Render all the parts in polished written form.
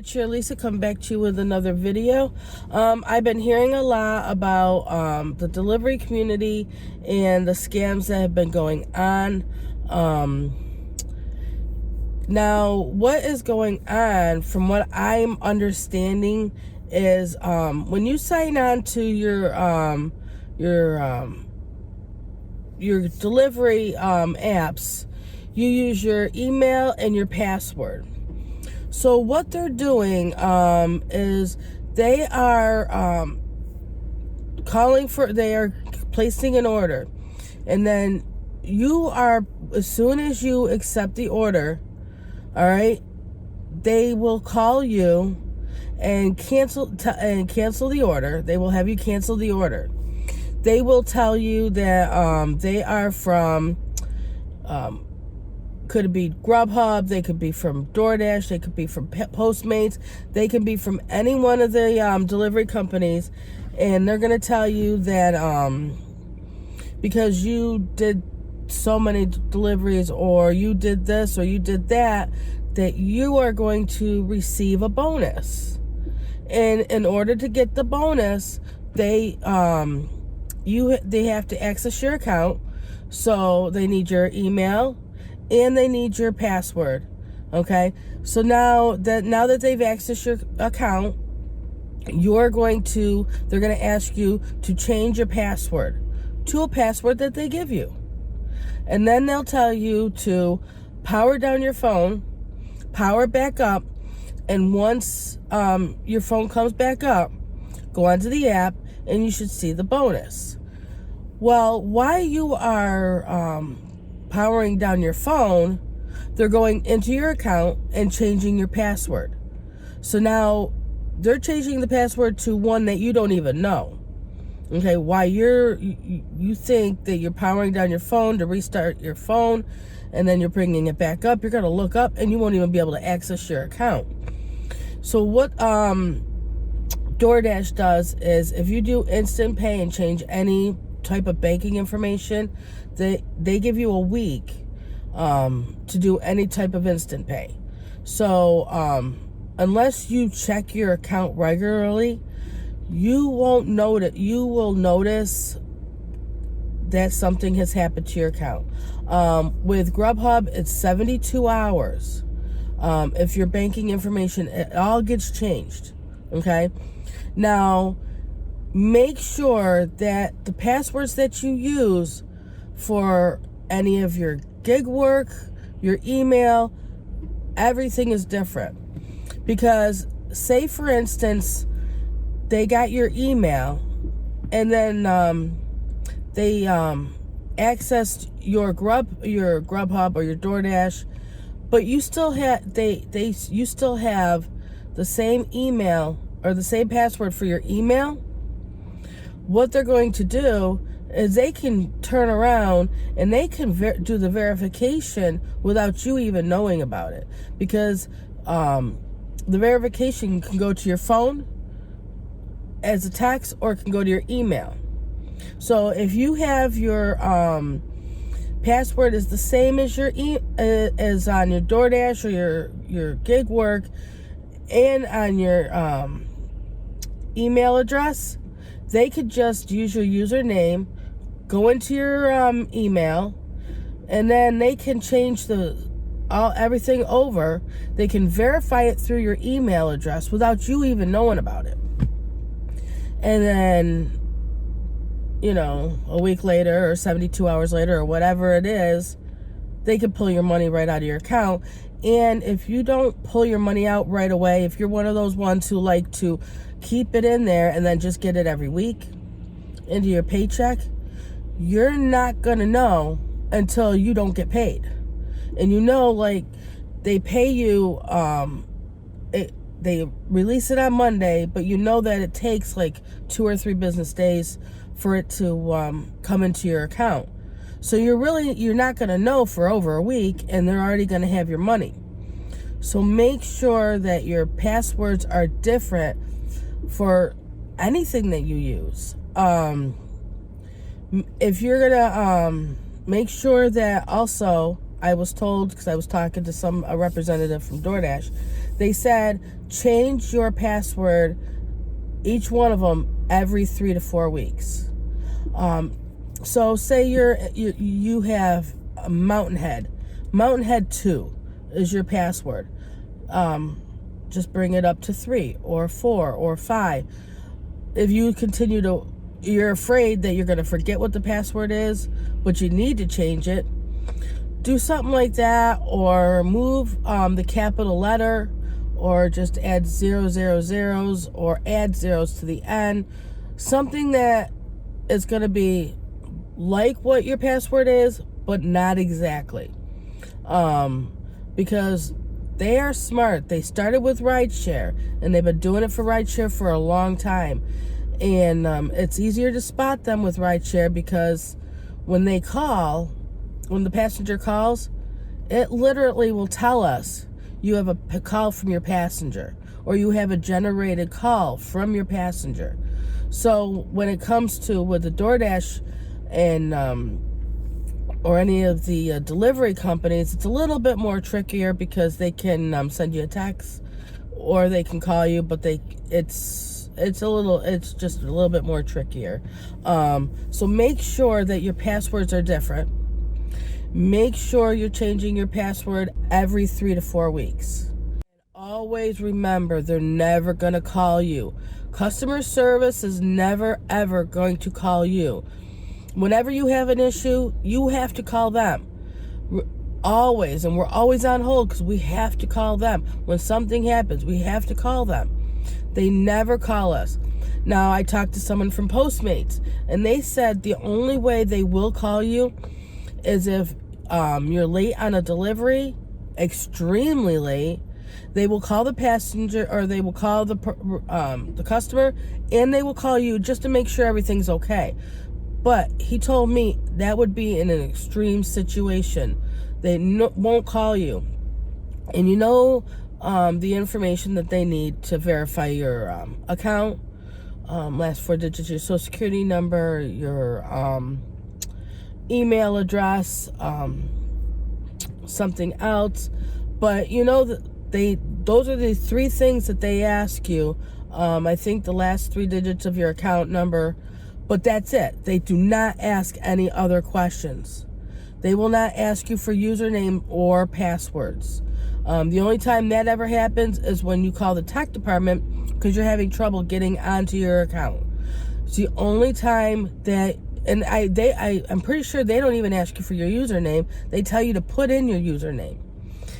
it's your Lisa coming back to you with another video. I've been hearing a lot about the delivery community and the scams that have been going on. Now, what is going on, from what I'm understanding, is when you sign on to your delivery apps, you use your email and your password. So what they're doing is they are they are placing an order, and then as soon as you accept the order, all right, they will call you and cancel the order. They will have you cancel the order. They will tell you that they are from could be Grubhub, they could be from DoorDash, they could be from Postmates, they can be from any one of the delivery companies, and they're going to tell you that because you did so many deliveries, or you did this or you did that, that you are going to receive a bonus. And in order to get the bonus, they have to access your account. So they need your email and they need your password. Okay, so now that they've accessed your account, they're going to ask you to change your password to a password that they give you. And then they'll tell you to power down your phone, power it back up, and once your phone comes back up, go onto the app and you should see the bonus. Well, while you are powering down your phone, they're going into your account and changing your password. So now they're changing the password to one that you don't even know. Okay, while you think that you're powering down your phone to restart your phone, and then you're bringing it back up, you're going to look up and you won't even be able to access your account. So what DoorDash does is, if you do instant pay and change any type of banking information, they give you a week to do any type of instant pay. So unless you check your account regularly, you will notice that something has happened to your account. With Grubhub, it's 72 hours. If your banking information, it all gets changed. Okay, now make sure that the passwords that you use for any of your gig work, your email, everything is different. Because say, for instance, they got your email and then they accessed your Grubhub or your DoorDash, but you still have you still have the same email or the same password for your email. What they're going to do is they can turn around and they can do the verification without you even knowing about it, because the verification can go to your phone as a text, or it can go to your email. So if you have your password is the same as your as on your DoorDash or your gig work, and on your email address, they could just use your username, go into your email, and then they can change everything over. They can verify it through your email address without you even knowing about it. And then, a week later or 72 hours later or whatever it is, they can pull your money right out of your account. And if you don't pull your money out right away, if you're one of those ones who like to keep it in there and then just get it every week into your paycheck, you're not going to know until you don't get paid. And they pay you, they release it on Monday, but you know that it takes 2 or 3 business days for it to come into your account. So you're not going to know for over a week, and they're already going to have your money. So make sure that your passwords are different for anything that you use. If you're gonna make sure that also, I was told, because I was talking to a representative from DoorDash, They said change your password, each one of them, every 3 to 4 weeks. So say you have a Mountain Head 2 is your password. Just bring it up to 3 or 4 or 5. If you continue to, you're afraid that you're going to forget what the password is, but you need to change it, do something like that, or move the capital letter, or just add 000s or add zeros to the end. Something that is going to be like what your password is, but not exactly. Because they are smart. They started with rideshare, and they've been doing it for rideshare for a long time. And it's easier to spot them with rideshare because when the passenger calls, it literally will tell us you have a call from your passenger, or you have a generated call from your passenger. So when it comes to with the DoorDash and or any of the delivery companies, it's a little bit more trickier because they can send you a text or they can call you, but it's just a little bit more trickier. So make sure that your passwords are different. Make sure you're changing your password every 3 to 4 weeks. Always remember, they're never going to call you. Customer service is never, ever going to call you. Whenever you have an issue, you have to call them. Always. And we're always on hold because we have to call them. When something happens, we have to call them. They never call us. Now, I talked to someone from Postmates, and they said the only way they will call you is if you're late on a delivery, extremely late. They will call the passenger, or they will call the customer, and they will call you just to make sure everything's okay. But he told me that would be in an extreme situation. They won't call you. And you know the information that they need to verify your account, last 4 digits, your social security number, your email address, something else. But you know those are the 3 things that they ask you. I think the last 3 digits of your account number, but that's it. They do not ask any other questions. They will not ask you for username or passwords. The only time that ever happens is when you call the tech department because you're having trouble getting onto your account. It's the only time that, and I'm pretty sure they don't even ask you for your username. They tell you to put in your username.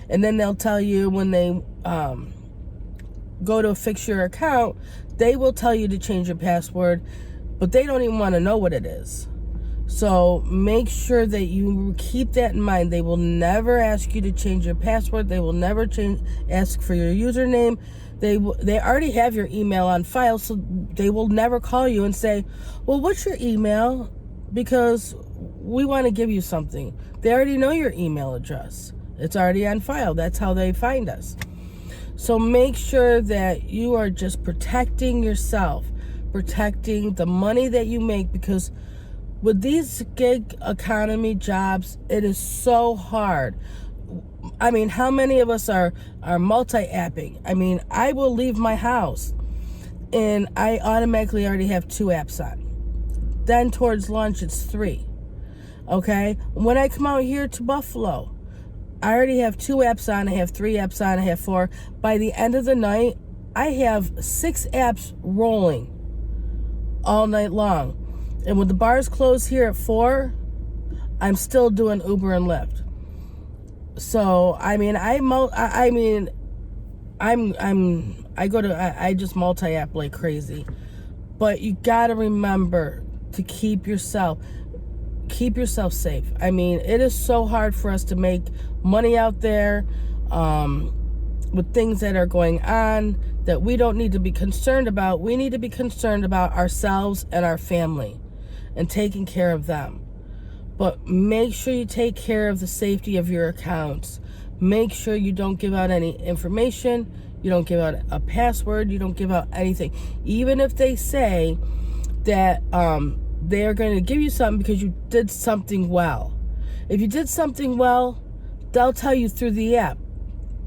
And then they'll tell you when they go to fix your account, they will tell you to change your password, but they don't even want to know what it is. So make sure that you keep that in mind. They will never ask you to change your password. They will never ask for your username. They already have your email on file, so they will never call you and say, well, what's your email? Because we want to give you something. They already know your email address. It's already on file. That's how they find us. So make sure that you are just protecting yourself, protecting the money that you make, because with these gig economy jobs, it is so hard. I mean, how many of us are multi-apping? I mean, I will leave my house and I automatically already have 2 apps on. Then towards lunch, it's 3. Okay? When I come out here to Buffalo, I already have 2 apps on. I have 3 apps on. I have 4. By the end of the night, I have 6 apps rolling all night long. And when the bars close here at 4, I'm still doing Uber and Lyft. So I mean, I just multi-app like crazy. But you gotta remember to keep yourself safe. I mean, it is so hard for us to make money out there with things that are going on that we don't need to be concerned about. We need to be concerned about ourselves and our family and taking care of them. But make sure you take care of the safety of your accounts. Make sure you don't give out any information. You don't give out a password. You don't give out anything. Even if they say that they're going to give you something because you did something well. If you did something well, they'll tell you through the app.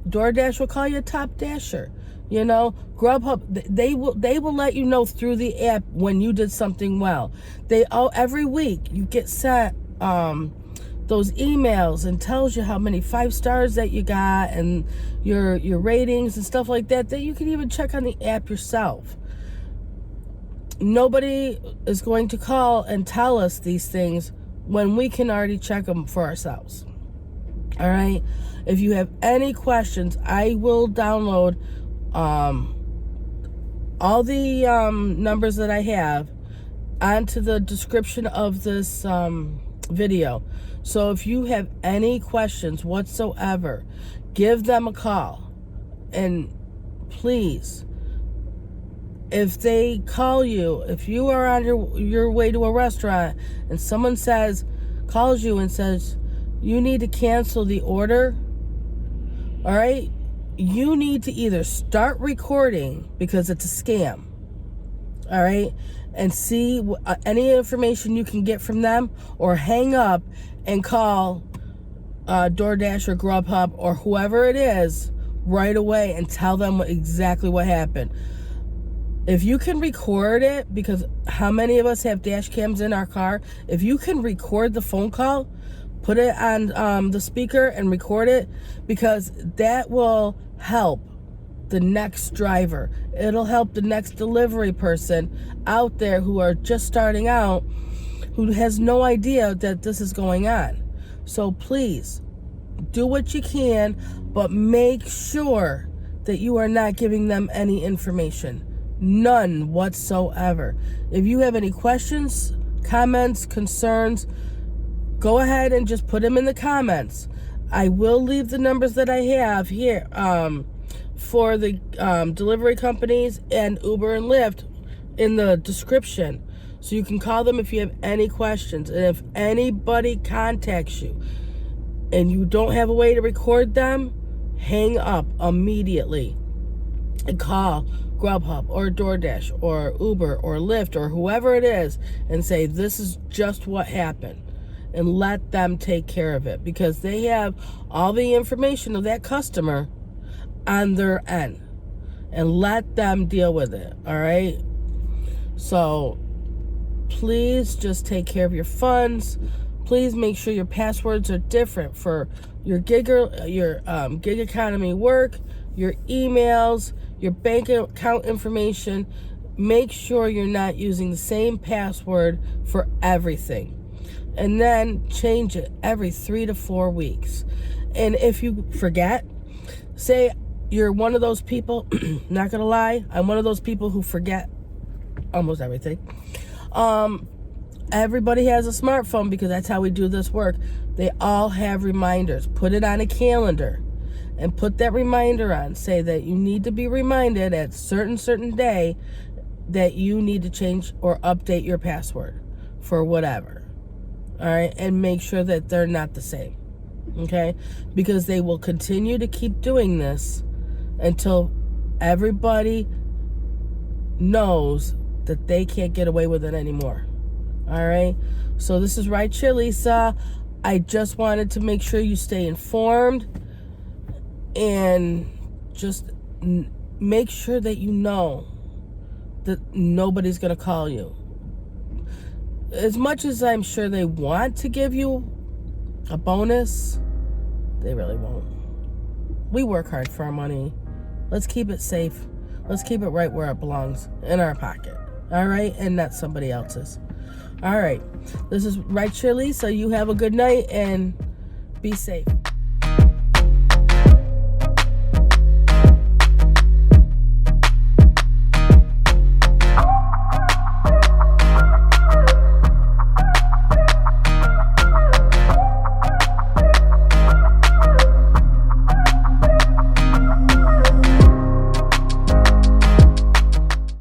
DoorDash will call you a top dasher. You know, Grubhub, they will let you know through the app when you did something well. Every week you get sent those emails and tells you how many 5 stars that you got and your ratings and stuff like that you can even check on the app yourself. Nobody is going to call and tell us these things when we can already check them for ourselves. All right. If you have any questions, I will download all the numbers that I have onto the description of this video. So if you have any questions whatsoever, give them a call. And please, if they call you, if you are on your way to a restaurant and someone calls you and says, you need to cancel the order, all right, you need to either start recording because it's a scam, all right, and see any information you can get from them, or hang up and call DoorDash or Grubhub or whoever it is right away and tell them exactly what happened. If you can record it, because how many of us have dash cams in our car? If you can record the phone call, put it on the speaker and record it, because that will help the next driver. It'll help the next delivery person out there who are just starting out, who has no idea that this is going on. So please, do what you can, but make sure that you are not giving them any information. None whatsoever. If you have any questions, comments, concerns, go ahead and just put them in the comments. I will leave the numbers that I have here for the delivery companies and Uber and Lyft in the description, so you can call them if you have any questions. And if anybody contacts you and you don't have a way to record them, hang up immediately and call Grubhub or DoorDash or Uber or Lyft or whoever it is and say, this is just what happened, and let them take care of it, because they have all the information of that customer on their end, and let them deal with it. All right. So please just take care of your funds. Please make sure your passwords are different for your gig economy work, your emails, your bank account information. Make sure you're not using the same password for everything. And then change it every 3 to 4 weeks. And if you forget, say you're one of those people, not gonna lie, I'm one of those people who forget almost everything. Everybody has a smartphone, because that's how we do this work. They all have reminders. Put it on a calendar and put that reminder on. Say that you need to be reminded at certain day that you need to change or update your password for whatever. All right, and make sure that they're not the same. Okay, because they will continue to keep doing this until everybody knows that they can't get away with it anymore. All right, so this is Rideshare Lisa. I just wanted to make sure you stay informed, and just make sure that you know that nobody's going to call you. As much as I'm sure they want to give you a bonus, they really won't. We work hard for our money. Let's keep it safe. Let's keep it right where it belongs, in our pocket. All right? And not somebody else's. All right. This is Rideshare Lisa. You have a good night and be safe.